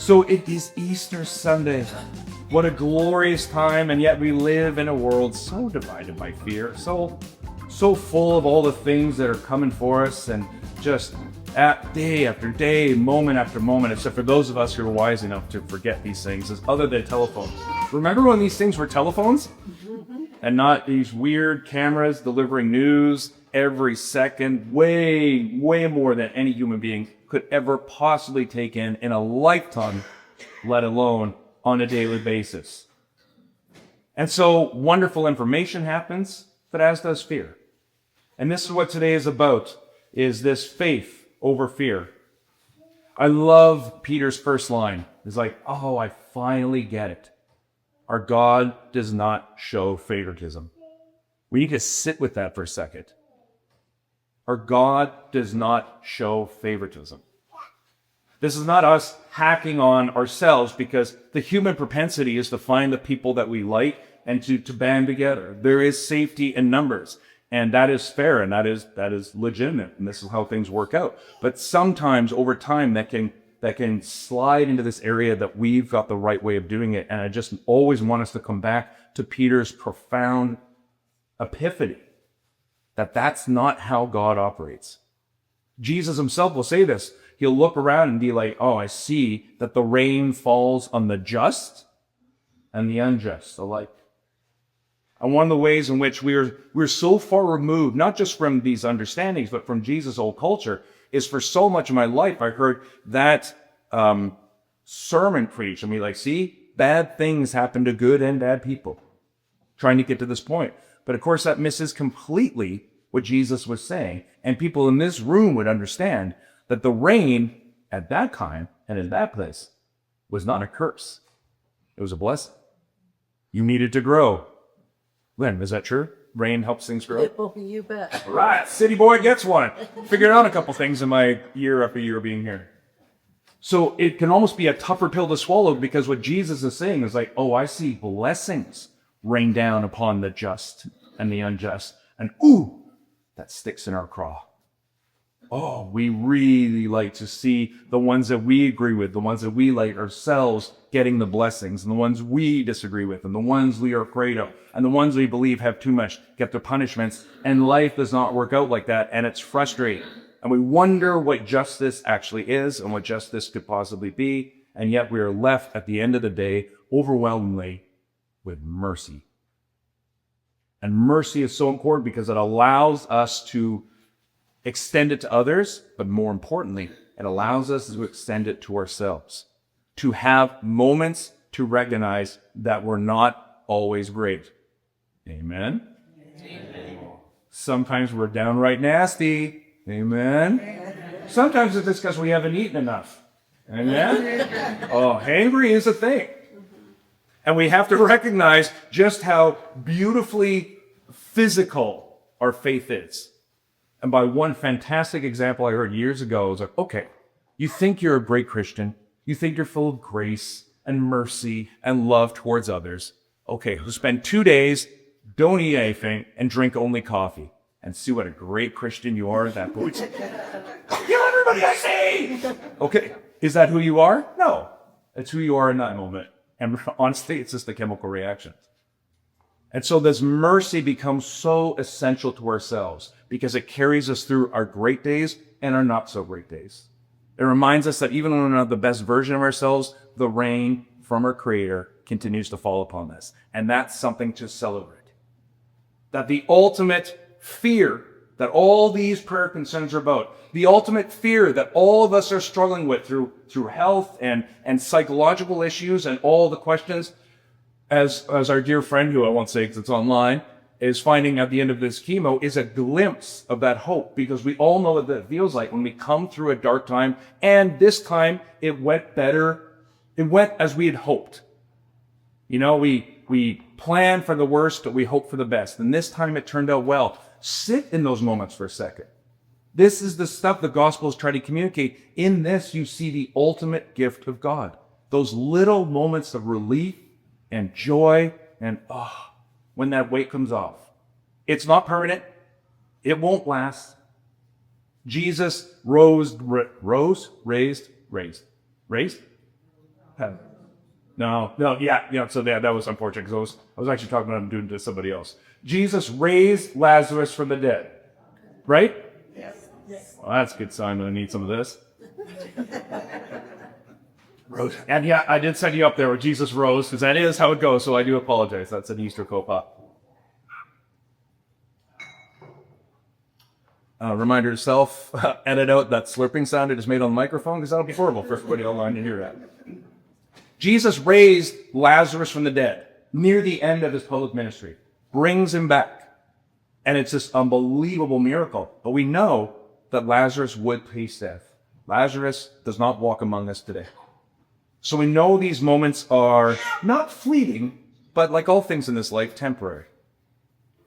So it is Easter Sunday. What a glorious time, and yet we live in a world so divided by fear, so full of all the things that are coming for us, and just day after day, moment after moment, except for those of us who are wise enough to forget these things, as other than telephones. Remember when these things were telephones? And not these weird cameras delivering news every second, way more than any human being could ever possibly take in a lifetime, let alone on a daily basis. And so wonderful information happens, but as does fear. And this is what today is about, is this faith over fear. I love Peter's first line. It's like, oh, I finally get it. Our God does not show favoritism. We need to sit with that for a second. Our God does not show favoritism. This is not us hacking on ourselves, because the human propensity is to find the people that we like and to band together. There is safety in numbers, and that is fair, and that is legitimate, and this is how things work out. But sometimes over time that can slide into this area that we've got the right way of doing it. And I just always want us to come back to Peter's profound epiphany that that's not how God operates. Jesus himself will say this. He'll look around and be like, oh, I see that the rain falls on the just and the unjust alike. And one of the ways in which we're so far removed, not just from these understandings, but from Jesus' old culture, is for so much of my life, I heard that sermon preached. And be like, see, bad things happen to good and bad people. Trying to get to this point. But of course, that misses completely what Jesus was saying. And people in this room would understand that the rain at that time and in that place was not a curse. It was a blessing. You needed to grow. Lynn, is that true? Rain helps things grow? You bet. Right, city boy gets one. Figured out a couple things in my year after year being here. So it can almost be a tougher pill to swallow, because what Jesus is saying is like, oh, I see blessings rain down upon the just and the unjust. And ooh, that sticks in our craw. Oh, we really like to see the ones that we agree with, the ones that we like ourselves getting the blessings, and the ones we disagree with, and the ones we are afraid of, and the ones we believe have too much get their punishments. And life does not work out like that, and it's frustrating. And we wonder what justice actually is and what justice could possibly be, and yet we are left at the end of the day overwhelmingly with mercy. And mercy is so important because it allows us to extend it to others, but more importantly, it allows us to extend it to ourselves, to have moments to recognize that we're not always great. Amen? Amen. Sometimes we're downright nasty. Amen? Sometimes it's just because we haven't eaten enough. Amen? Oh, hangry is a thing. And we have to recognize just how beautifully physical our faith is. And by one fantastic example I heard years ago, I was like, okay, you think you're a great Christian. You think you're full of grace and mercy and love towards others. Okay, so spend 2 days, don't eat anything, and drink only coffee. And see what a great Christian you are at that point. Kill everybody I see! Okay, is that who you are? No. It's who you are in that moment. And honestly, it's just a chemical reaction. And so this mercy becomes so essential to ourselves because it carries us through our great days and our not so great days. It reminds us that even when we're not the best version of ourselves, the rain from our Creator continues to fall upon us. And that's something to celebrate. That the ultimate fear that all these prayer concerns are about, the ultimate fear that all of us are struggling with through health and psychological issues and all the questions, as our dear friend, who I won't say because it's online, is finding at the end of this chemo, is a glimpse of that hope. Because we all know what it feels like when we come through a dark time, and this time it went better. It went as we had hoped. You know, we plan for the worst, but we hope for the best. And this time it turned out well. Sit in those moments for a second. This is the stuff the Gospels try to communicate. In this, you see the ultimate gift of God. Those little moments of relief and joy and when that weight comes off. It's not permanent. It won't last. Jesus raised. No, yeah. So that was unfortunate because I was actually talking about him doing it to somebody else. Jesus raised Lazarus from the dead, right? Yes. Well, that's a good sign. I need some of this. Rose. And yeah, I did send you up there where Jesus rose because that is how it goes. So I do apologize. That's an Easter faux pas. Reminder to self, edit out that slurping sound I just made on the microphone because that'll be horrible for everybody online to hear that. Jesus raised Lazarus from the dead near the end of his public ministry, brings him back. And it's this unbelievable miracle. But we know that Lazarus would taste death. Lazarus does not walk among us today. So we know these moments are not fleeting, but like all things in this life, temporary.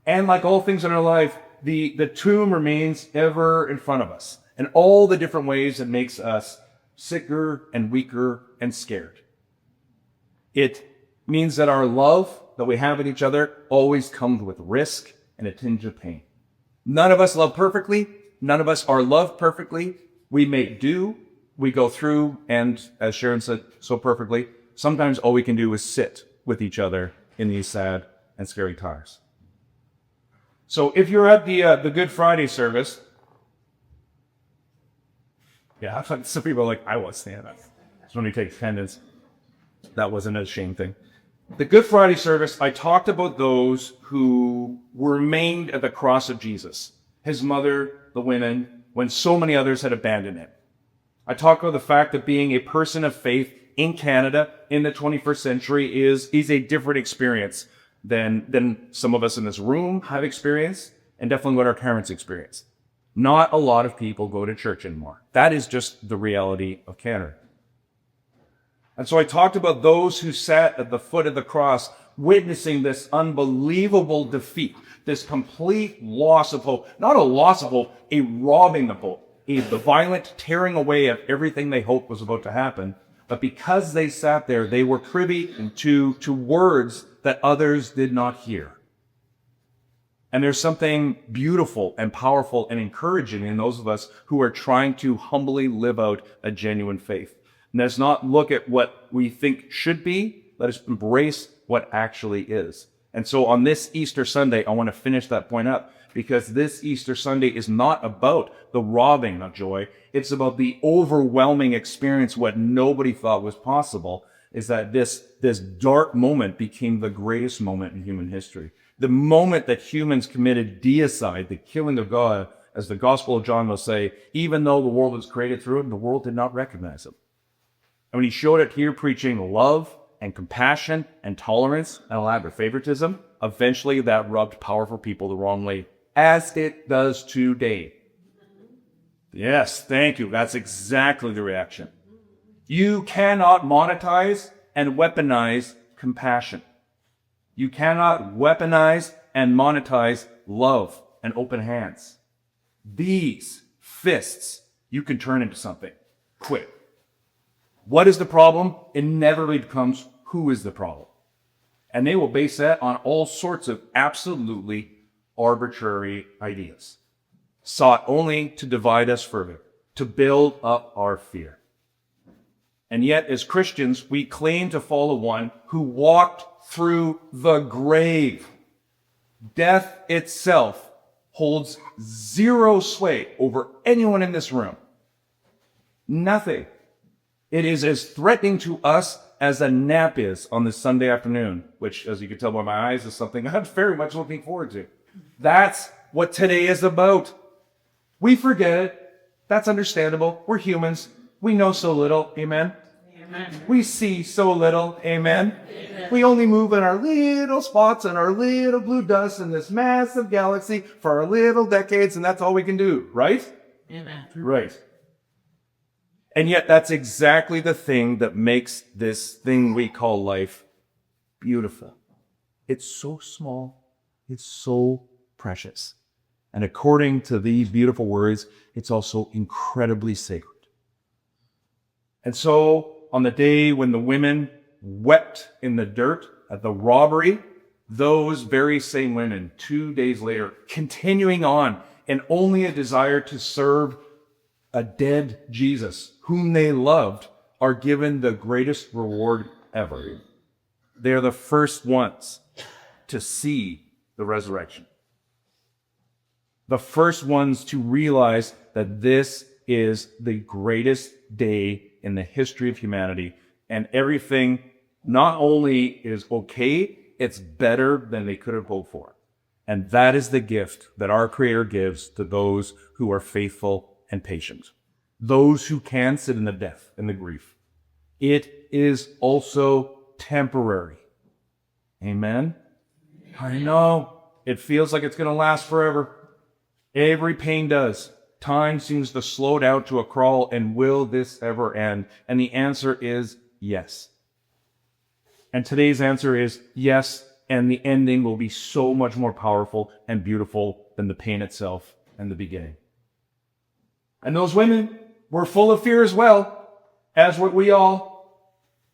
And like all things in our life, the tomb remains ever in front of us in all the different ways it makes us sicker and weaker and scared. It means that our love that we have in each other always comes with risk and a tinge of pain. None of us love perfectly. None of us are loved perfectly. We make do. We go through, and as Sharon said so perfectly, sometimes all we can do is sit with each other in these sad and scary times. So if you're at the Good Friday service, yeah, some people are like, I was stand up. So when we take attendance, that wasn't a shame thing. The Good Friday service, I talked about those who remained at the cross of Jesus, his mother, the women, when so many others had abandoned him. I talked about the fact that being a person of faith in Canada in the 21st century is a different experience than some of us in this room have experienced, and definitely what our parents experienced. Not a lot of people go to church anymore. That is just the reality of Canada. And so I talked about those who sat at the foot of the cross, witnessing this unbelievable defeat, this complete loss of hope. Not a loss of hope, a robbing of hope, the violent tearing away of everything they hoped was about to happen. But because they sat there, they were privy to words that others did not hear. And there's something beautiful and powerful and encouraging in those of us who are trying to humbly live out a genuine faith. And let's not look at what we think should be. Let us embrace what actually is. And so on this Easter Sunday, I want to finish that point up, because this Easter Sunday is not about the robbing of joy. It's about the overwhelming experience. What nobody thought was possible is that this dark moment became the greatest moment in human history. The moment that humans committed deicide, the killing of God, as the Gospel of John will say, even though the world was created through him, the world did not recognize him. And when he showed it here, preaching love and compassion and tolerance and elaborate favoritism, eventually that rubbed powerful people the wrong way, as it does today. Yes, thank you. That's exactly the reaction. You cannot monetize and weaponize compassion. You cannot weaponize and monetize love and open hands. These fists you can turn into something. Quit. What is the problem? Inevitably becomes who is the problem. And they will base that on all sorts of absolutely arbitrary ideas, sought only to divide us further, to build up our fear. And yet, as Christians, we claim to follow one who walked through the grave. Death itself holds zero sway over anyone in this room. Nothing. It is as threatening to us as a nap is on this Sunday afternoon, which, as you can tell by my eyes, is something I'm very much looking forward to. That's what today is about. We forget it. That's understandable. We're humans. We know so little. Amen? Amen. We see so little. Amen? Amen. We only move in our little spots and our little blue dust in this massive galaxy for our little decades, and that's all we can do, right? Amen. Right. And yet that's exactly the thing that makes this thing we call life beautiful. It's so small. It's so precious. And according to these beautiful words, it's also incredibly sacred. And so on the day when the women wept in the dirt at the robbery, those very same women, 2 days later, continuing on in only a desire to serve a dead Jesus, whom they loved, are given the greatest reward ever. They're the first ones to see the resurrection. The first ones to realize that this is the greatest day in the history of humanity, and everything not only is okay, it's better than they could have hoped for. And that is the gift that our Creator gives to those who are faithful and patient, those who can sit in the death and the grief. It is also temporary. Amen? I know it feels like it's going to last forever. Every pain does. Time seems to slow down to a crawl, and will this ever end? And the answer is yes. And today's answer is yes, and the ending will be so much more powerful and beautiful than the pain itself and the beginning. And those women were full of fear as well, as were we all.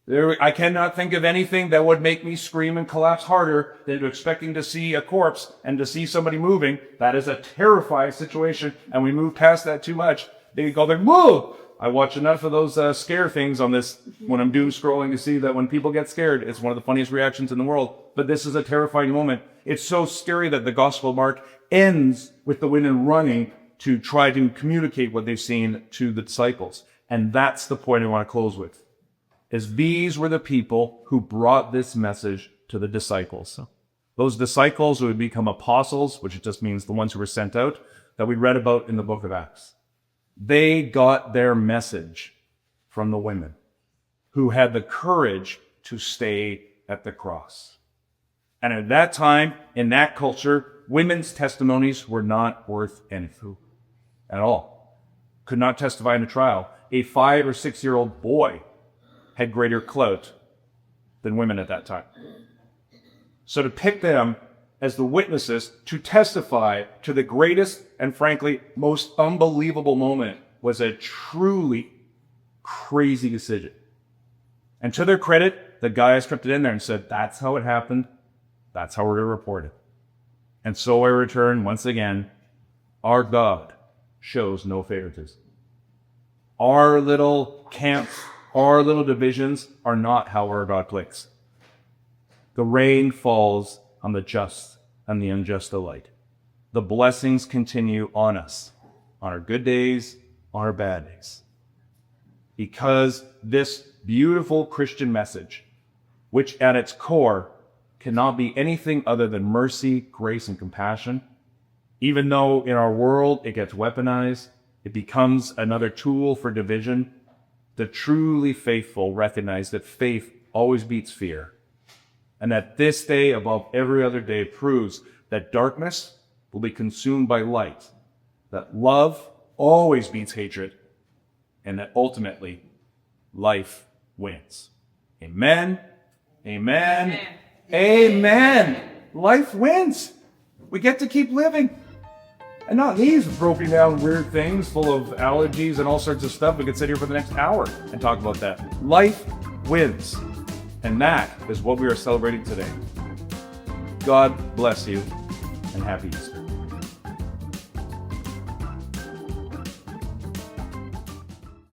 I cannot think of anything that would make me scream and collapse harder than expecting to see a corpse and to see somebody moving. That is a terrifying situation, and we move past that too much. They go there, whoa! I watch enough of those scare things on this when I'm doom scrolling to see that when people get scared, it's one of the funniest reactions in the world. But this is a terrifying moment. It's so scary that the Gospel of Mark ends with the women running to try to communicate what they've seen to the disciples. And that's the point I want to close with, is these were the people who brought this message to the disciples. Those disciples who would become apostles, which just means the ones who were sent out, that we read about in the book of Acts. They got their message from the women who had the courage to stay at the cross. And at that time, in that culture, women's testimonies were not worth anything at all. Could not testify in a trial. A 5 or 6 year old boy had greater clout than women at that time. So to pick them as the witnesses to testify to the greatest and frankly most unbelievable moment was a truly crazy decision. And to their credit, the guys kept it in there and said, that's how it happened. That's how we're going to report it. And so I return once again, our God shows no favoritism. Our little camps, our little divisions are not how our God clicks. The rain falls on the just and the unjust alike. The blessings continue on us, on our good days, on our bad days. Because this beautiful Christian message, which at its core cannot be anything other than mercy, grace, and compassion, even though in our world it gets weaponized, it becomes another tool for division, the truly faithful recognize that faith always beats fear. And that this day, above every other day, proves that darkness will be consumed by light, that love always beats hatred, and that ultimately life wins. Amen. Amen. Amen. Life wins. We get to keep living. And not these broken down weird things full of allergies and all sorts of stuff. We could sit here for the next hour and talk about that. Life wins. And that is what we are celebrating today. God bless you and happy Easter.